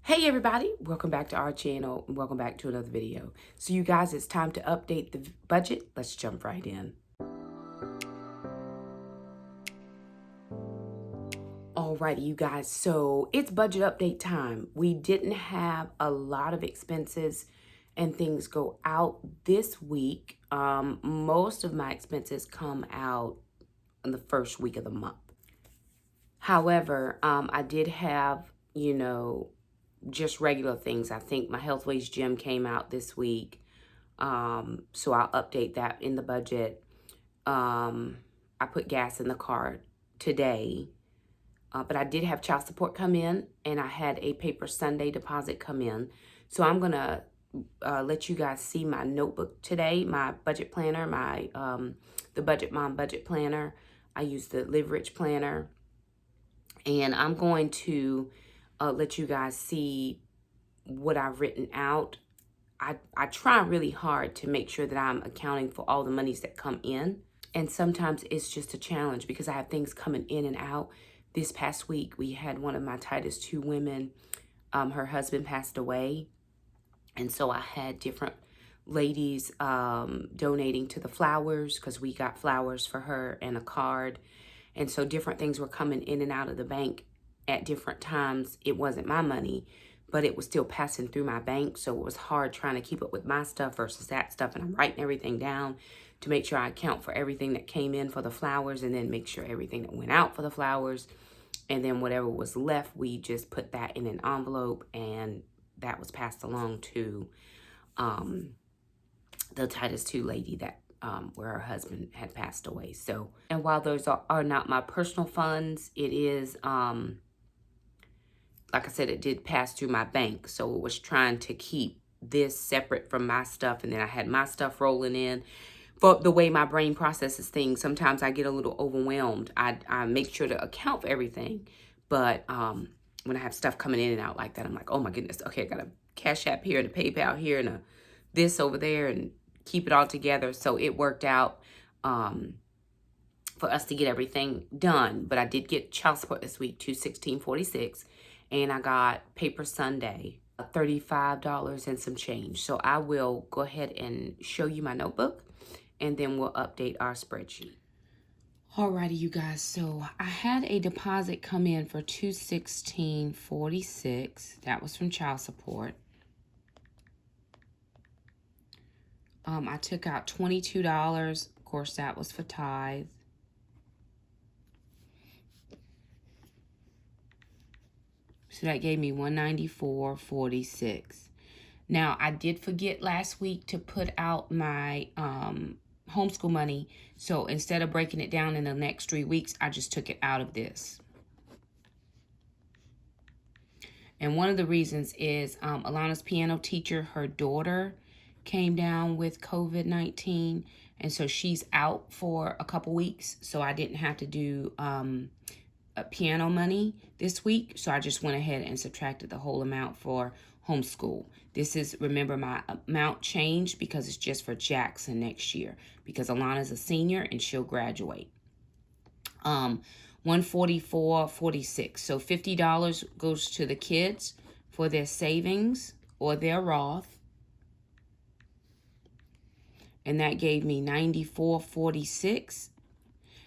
Hey everybody, welcome back to our channel and welcome back to another video. So you guys, it's time to update the budget. Let's jump right in. Alrighty, you guys, so it's budget update time. We didn't have a lot of expenses and things go out this week. Most of my expenses come out in the first week of the month. However, I did have, just regular things. I think my Healthways gym came out this week. So I'll update that in the budget. I put gas in the car today. But I did have child support come in, and I had a paper Sunday deposit come in. So I'm going to let you guys see my notebook today, my budget planner, the Budget Mom budget planner. I use the Live Rich planner. And I'm going to let you guys see what I've written out. I try really hard to make sure that I'm accounting for all the monies that come in. And sometimes it's just a challenge because I have things coming in and out. This past week, we had one of my tightest two women. Her husband passed away. And so I had different ladies donating to the flowers because we got flowers for her and a card. And so different things were coming in and out of the bank at different times. It wasn't my money, but it was still passing through my bank. So it was hard trying to keep up with my stuff versus that stuff. And I'm writing everything down to make sure I account for everything that came in for the flowers and then make sure everything that went out for the flowers. And then whatever was left, we just put that in an envelope and that was passed along to the tightest two lady that where her husband had passed away. So, and while those are not my personal funds, it is, like I said, it did pass through my bank. So it was trying to keep this separate from my stuff. And then I had my stuff rolling in. For the way my brain processes things, sometimes I get a little overwhelmed. I make sure to account for everything. But when I have stuff coming in and out like that, I'm like, oh my goodness, okay, I got a Cashapp here and a PayPal here and a this over there and keep it all together. So it worked out for us to get everything done. But I did get child support this week, $216.46, and I got paper Sunday, $35 and some change. So I will go ahead and show you my notebook, and then we'll update our spreadsheet. Alrighty, you guys. So I had a deposit come in for $216.46. That was from child support. I took out $22. Of course, that was for tithe. So that gave me $194.46. Now, I did forget last week to put out my homeschool money. So instead of breaking it down in the next 3 weeks, I just took it out of this. And one of the reasons is Alana's piano teacher, her daughter came down with COVID-19. And so she's out for a couple weeks. So I didn't have to do piano money this week. So I just went ahead and subtracted the whole amount for homeschool. This is, remember, my amount changed because it's just for Jackson next year because Alana's a senior and she'll graduate. $144.46. So $50 goes to the kids for their savings or their Roth. And that gave me $94.46.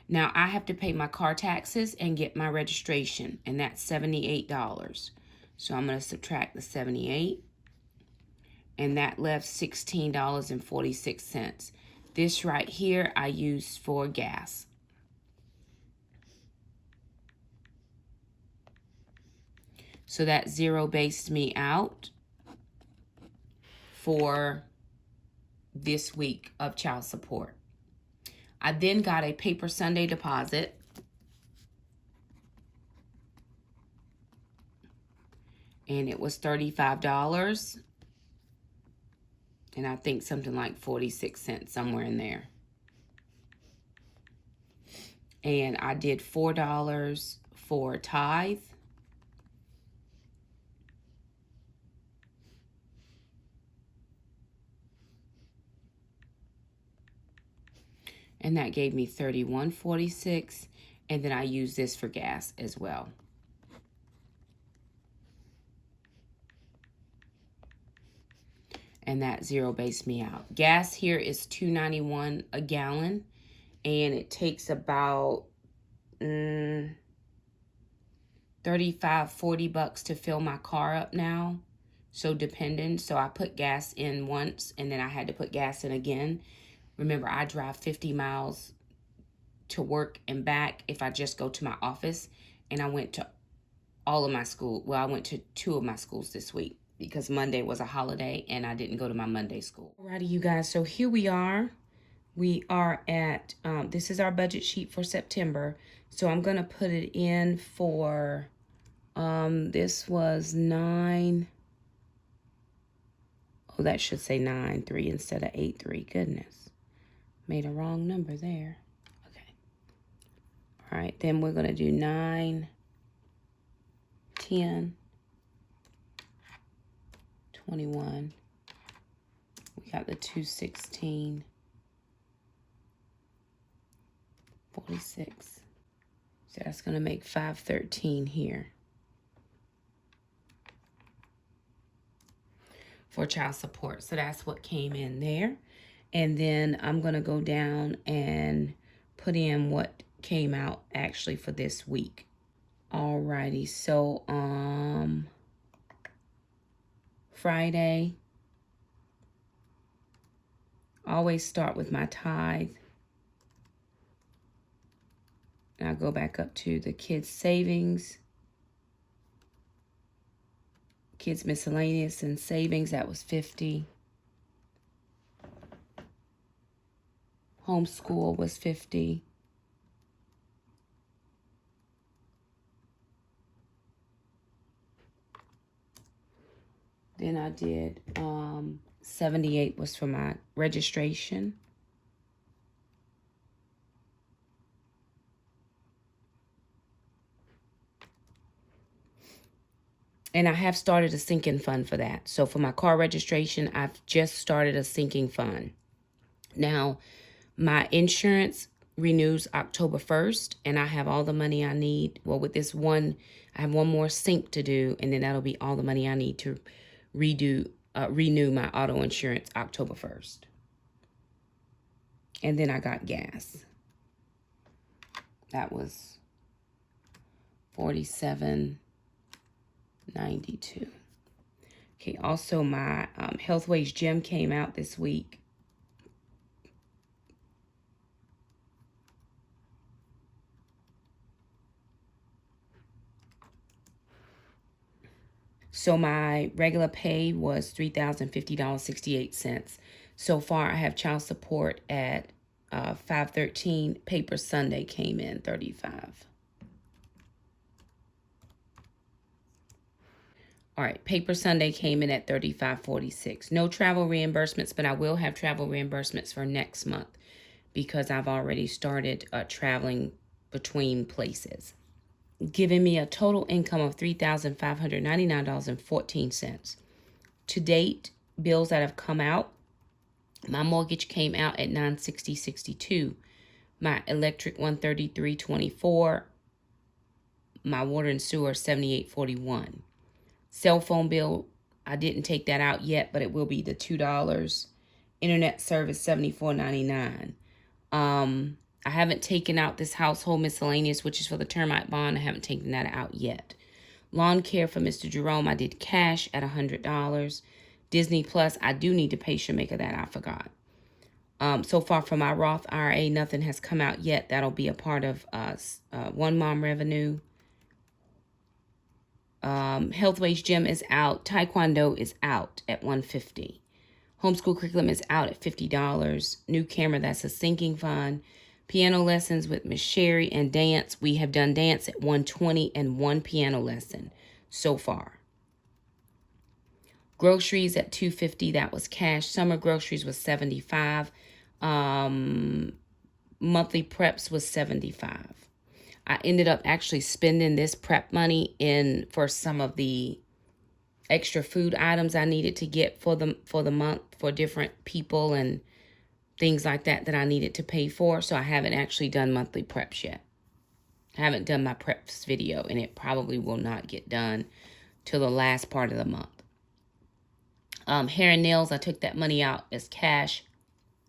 Now I have to pay my car taxes and get my registration, and that's $78. So I'm going to subtract the $78, and that left $16.46. This right here I use for gas. So that zero-based me out for this week of child support. I then got a paper Sunday deposit. And it was $35. And I think something like 46 cents, somewhere in there. And I did $4 for tithe. And that gave me $31.46. And then I used this for gas as well. and that zero based me out. Gas here is $2.91 a gallon, and it takes about 35-40 bucks to fill my car up now. So depending. So I put gas in once, and then I had to put gas in again. Remember, I drive 50 miles to work and back if I just go to my office. And I went to all of my school. Well, I went to 2 of my schools this week because Monday was a holiday and I didn't go to my Monday school. Alrighty, you guys. So here we are. We are at, this is our budget sheet for September. So I'm going to put it in for, this was 9. Oh, that should say 9.3 instead of 8.3. Goodness. Made a wrong number there. Okay. All right. Then we're going to do 9, 10, 21. We got the 216, 46. So that's going to make 513 here for child support. So that's what came in there. And then I'm going to go down and put in what came out actually for this week. Alrighty. So, Friday, always start with my tithe. And I go back up to the kids' savings, kids' miscellaneous and savings. That was 50. Homeschool was 50. Then I did 78 was for my registration. And I have started a sinking fund for that. So for my car registration, I've just started a sinking fund. Now, my insurance renews October 1st, and I have all the money I need. Well, with this one, I have one more sync to do, and then that'll be all the money I need to renew my auto insurance October 1st. And then I got gas. That was $47.92. Okay, also my Healthways gym came out this week. So my regular pay was $3,050.68. So far, I have child support at $513. Paper Sunday came in $35. All right, Paper Sunday came in at $35.46. No travel reimbursements, but I will have travel reimbursements for next month because I've already started traveling between places, giving me a total income of $3,599.14. To date, bills that have come out, my mortgage came out at $960.62. My electric $133.24. My water and sewer $78.41. Cell phone bill, I didn't take that out yet, but it will be the $2. Internet service $74.99. I haven't taken out this household miscellaneous, which is for the termite bond. I haven't taken that out yet. Lawn care for Mr. Jerome, I did cash at $100. Disney Plus, I do need to pay Shameeka that. I forgot. So far for my Roth IRA, nothing has come out yet. That'll be a part of One Mom revenue. Healthways gym is out. Taekwondo is out at $150. Homeschool curriculum is out at $50. New camera, that's a sinking fund. Piano lessons with Miss Sherry and dance. We have done dance at $120 and one piano lesson so far. Groceries at $250. That was cash. Summer groceries was $75. Monthly preps was $75. I ended up actually spending this prep money for some of the extra food items I needed to get for the month for different people and things like that I needed to pay for. So I haven't actually done monthly preps yet. I haven't done my preps video, and it probably will not get done till the last part of the month. Hair and nails, I took that money out as cash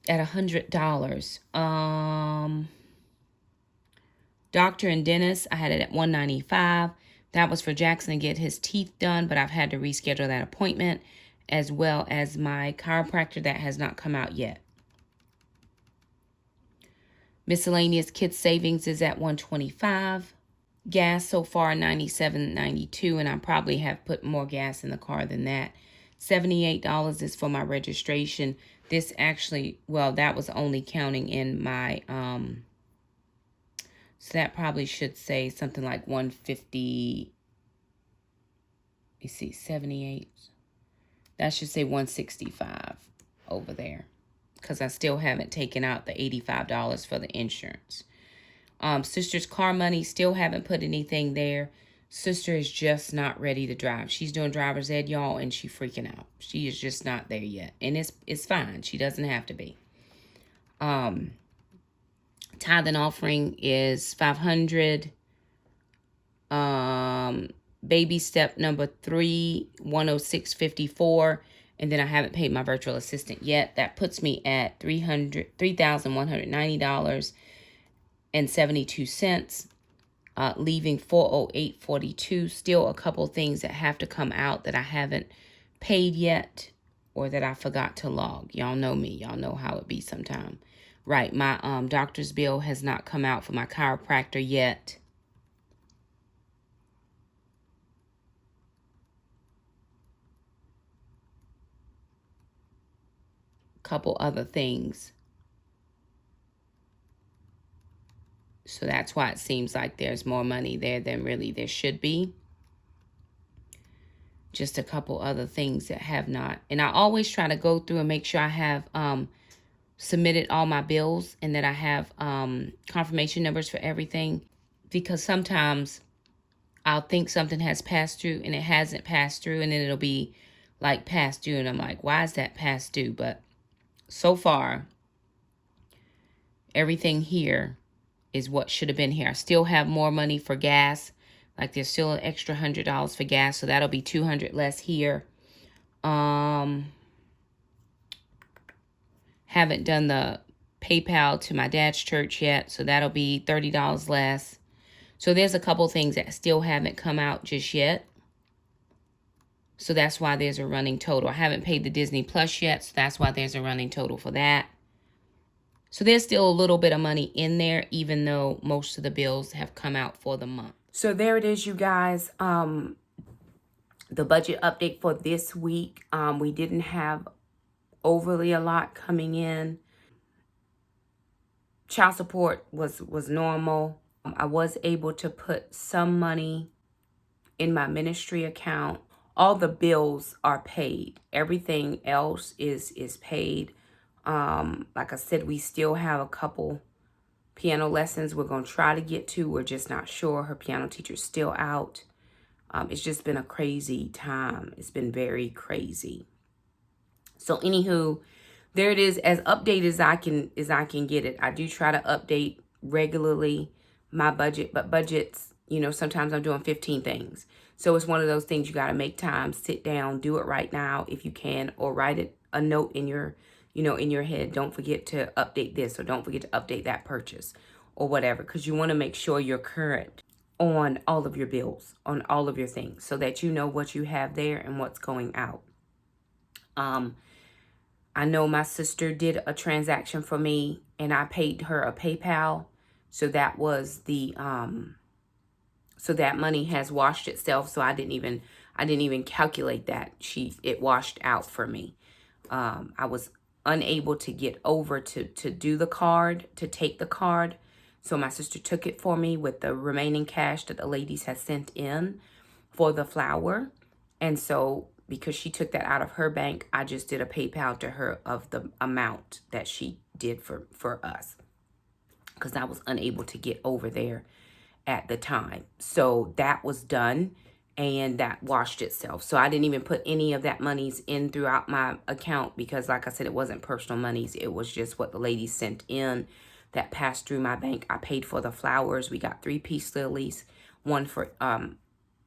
at $100. Doctor and dentist, I had it at $195. That was for Jackson to get his teeth done, but I've had to reschedule that appointment, as well as my chiropractor that has not come out yet. Miscellaneous kids savings is at $125. Gas so far $97.92, and I probably have put more gas in the car than that. $78 is for my registration. This actually, well, that was only counting in my so that probably should say something like 150. You see, 78. That should say 165 over there, because I still haven't taken out the $85 for the insurance. Sister's car money, still haven't put anything there. Sister is just not ready to drive. She's doing driver's ed, y'all, and she's freaking out. She is just not there yet. And it's fine. She doesn't have to be. Tithe and offering is $500. Baby step number 3, $106.54. And then I haven't paid my virtual assistant yet. That puts me at $3,190.72, leaving $408.42. Still a couple things that have to come out that I haven't paid yet, or that I forgot to log. Y'all know me. Y'all know how it be sometime. Right, my doctor's bill has not come out for my chiropractor yet. Couple other things. So that's why it seems like there's more money there than really there should be. Just a couple other things that have not. And I always try to go through and make sure I have submitted all my bills, and that I have confirmation numbers for everything, because sometimes I'll think something has passed through and it hasn't passed through, and then it'll be like past due, and I'm like, why is that past due? But so far, everything here is what should have been here. I still have more money for gas. Like, there's still an extra $100 for gas, so that'll be $200 less here. Haven't done the PayPal to my dad's church yet, so that'll be $30 less. So there's a couple things that still haven't come out just yet. So that's why there's a running total. I haven't paid the Disney Plus yet, so that's why there's a running total for that. So there's still a little bit of money in there, even though most of the bills have come out for the month. So there it is, you guys. The budget update for this week. We didn't have overly a lot coming in. Child support was normal. I was able to put some money in my ministry account. All the bills are paid. Everything else is paid. Like I said, we still have a couple piano lessons we're going to try to get to. We're just not sure. Her piano teacher's still out. It's just been a crazy time. It's been very crazy. So anywho, there it is, as updated as I can get it. I do try to update regularly my budget, but budgets, you know, sometimes I'm doing 15 things. So it's one of those things you got to make time, sit down, do it right now if you can, or write it a note in your, you know, in your head. Don't forget to update this, or don't forget to update that purchase, or whatever, because you want to make sure you're current on all of your bills, on all of your things, so that you know what you have there and what's going out. I know my sister did a transaction for me, and I paid her a PayPal. So that was the, so that money has washed itself. So I didn't even calculate that. It washed out for me. I was unable to get over to do the card, to take the card. So my sister took it for me with the remaining cash that the ladies had sent in for the flour. And so, because she took that out of her bank, I just did a PayPal to her of the amount that she did for us, because I was unable to get over there at the time. So that was done, and that washed itself. So I didn't even put any of that monies in throughout my account, because like I said, it wasn't personal monies. It was just what the ladies sent in that passed through my bank. I paid for the flowers. We got 3-piece lilies, one for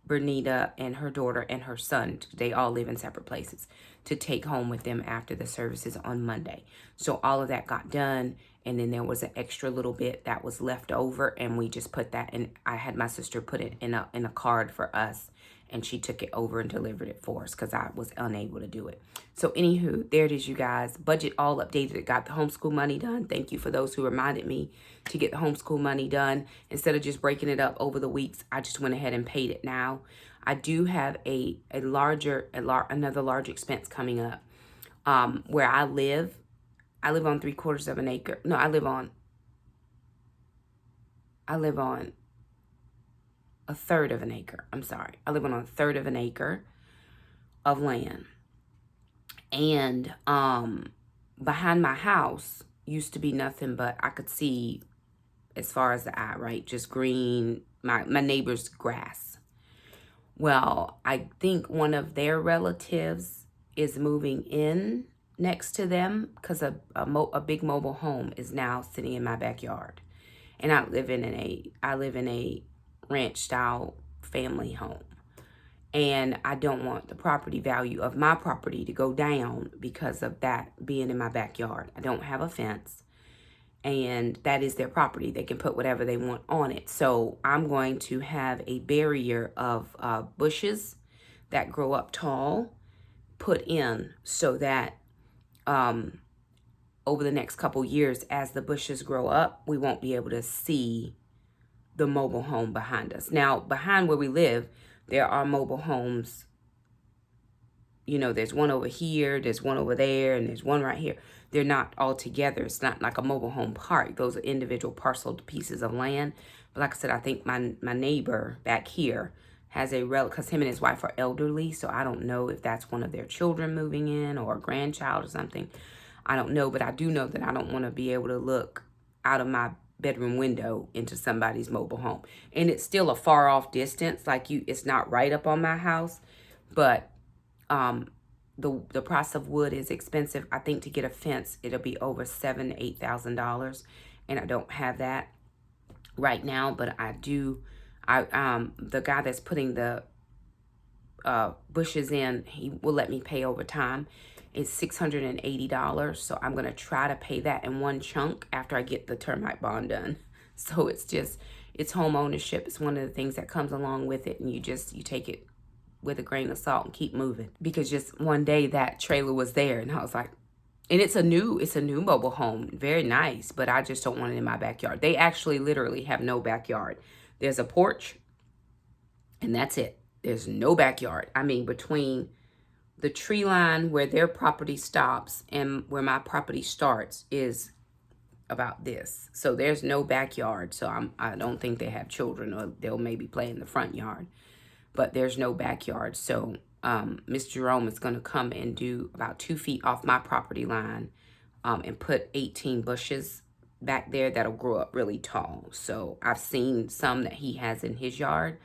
Bernita and her daughter and her son, they all live in separate places, to take home with them after the services on Monday. So all of that got done, and then there was an extra little bit that was left over, and we just put that in. I had my sister put it in a card for us, and she took it over and delivered it for us because I was unable to do it. So anywho, there it is, you guys. Budget all updated. Got the homeschool money done. Thank you for those who reminded me to get the homeschool money done. Instead of just breaking it up over the weeks, I just went ahead and paid it now. I do have another large expense coming up. Where I live on 3/4 of an acre. No, I live on a third of an acre. I'm sorry. I live on a third of an acre of land. And behind my house used to be nothing but I could see as far as the eye, right? Just green, my neighbor's grass. Well, I think one of their relatives is moving in next to them because a big mobile home is now sitting in my backyard. And I live in a ranch style family home. And I don't want the property value of my property to go down because of that being in my backyard. I don't have a fence, and that is their property. They can put whatever they want on it. So I'm going to have a barrier of bushes that grow up tall put in so that over the next couple years, as the bushes grow up, we won't be able to see the mobile home behind us. Now, behind where we live, there are mobile homes. You know, there's one over here, there's one over there, and there's one right here. They're not all together. It's not like a mobile home park. Those are individual parceled pieces of land. But like I said, I think my neighbor back here has a because him and his wife are elderly, so I don't know if that's one of their children moving in or a grandchild or something. I don't know, but I do know that I don't want to be able to look out of my bedroom window into somebody's mobile home. And it's still a far off distance, like it's not right up on my house, but the price of wood is expensive. I think to get a fence, it'll be over $7,000 to $8,000, and I don't have that right now, but I do. The guy that's putting the bushes in, he will let me pay over time. It's $680, so I'm gonna try to pay that in one chunk after I get the termite bond done. So it's home ownership. It's one of the things that comes along with it, and you take it with a grain of salt and keep moving. Because just one day that trailer was there, and I was like, and it's a new mobile home, very nice, but I just don't want it in my backyard. They actually literally have no backyard. There's a porch, and that's it. There's no backyard. I mean, between the tree line where their property stops and where my property starts is about this. So there's no backyard. So I don't think they have children, or they'll maybe play in the front yard, but there's no backyard. So Mr. Jerome is going to come and do about 2 feet off my property line and put 18 bushes back there that'll grow up really tall. So I've seen some that he has in his yard,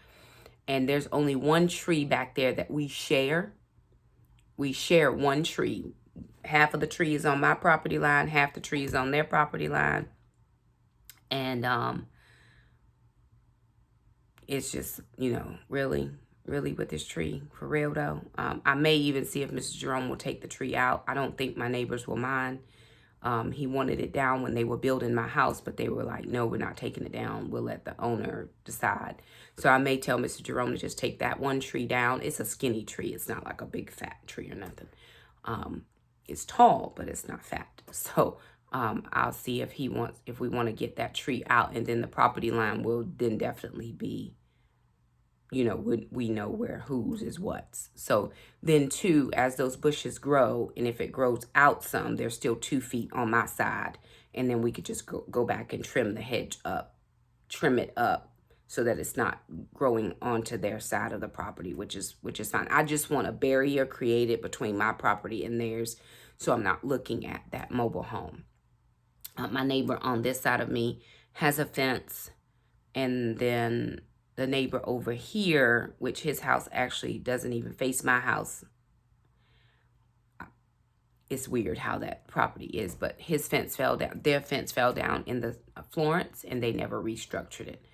and there's only one tree back there that we share. We share one tree. Half of the tree is on my property line, half the tree is on their property line. And it's just, really with this tree, for real though. I may even see if Mr. Jerome will take the tree out. I don't think my neighbors will mind. He wanted it down when they were building my house, but they were like, no, we're not taking it down. We'll let the owner decide. So I may tell Mr. Jerome to just take that one tree down. It's a skinny tree. It's not like a big fat tree or nothing. It's tall, but it's not fat. So I'll see if we want to get that tree out, and then the property line will then definitely be, we know where whose is what's. So then too, as those bushes grow, and if it grows out some, there's still 2 feet on my side. And then we could just go back and trim the hedge up, trim it up so that it's not growing onto their side of the property, which is fine. I just want a barrier created between my property and theirs, so I'm not looking at that mobile home. My neighbor on this side of me has a fence, and then the neighbor over here, which his house actually doesn't even face my house. It's weird how that property is, but his fence fell down. Their fence fell down in the Florence, and they never restructured it.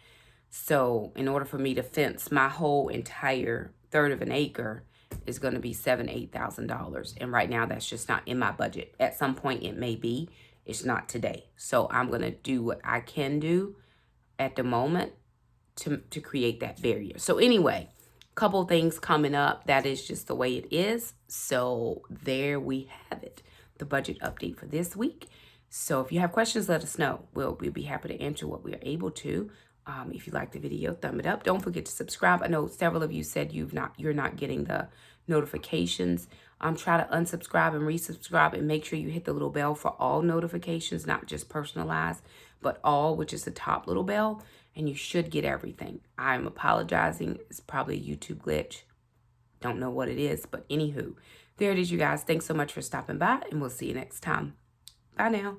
So in order for me to fence my whole entire third of an acre is going to be $8,000. And right now that's just not in my budget. At some point it may be. It's not today. So I'm going to do what I can do at the moment to create that barrier. So anyway, couple things coming up. That is just the way it is. So there we have it. The budget update for this week. So if you have questions, let us know. We'll be happy to answer what we are able to. If you like the video, thumb it up. Don't forget to subscribe. I know several of you said you're not getting the notifications. Try to unsubscribe and resubscribe, and make sure you hit the little bell for all notifications, not just personalized, but all, which is the top little bell, and you should get everything. I'm apologizing. It's probably a YouTube glitch. Don't know what it is, but anywho, there it is, you guys. Thanks so much for stopping by, and we'll see you next time. Bye now.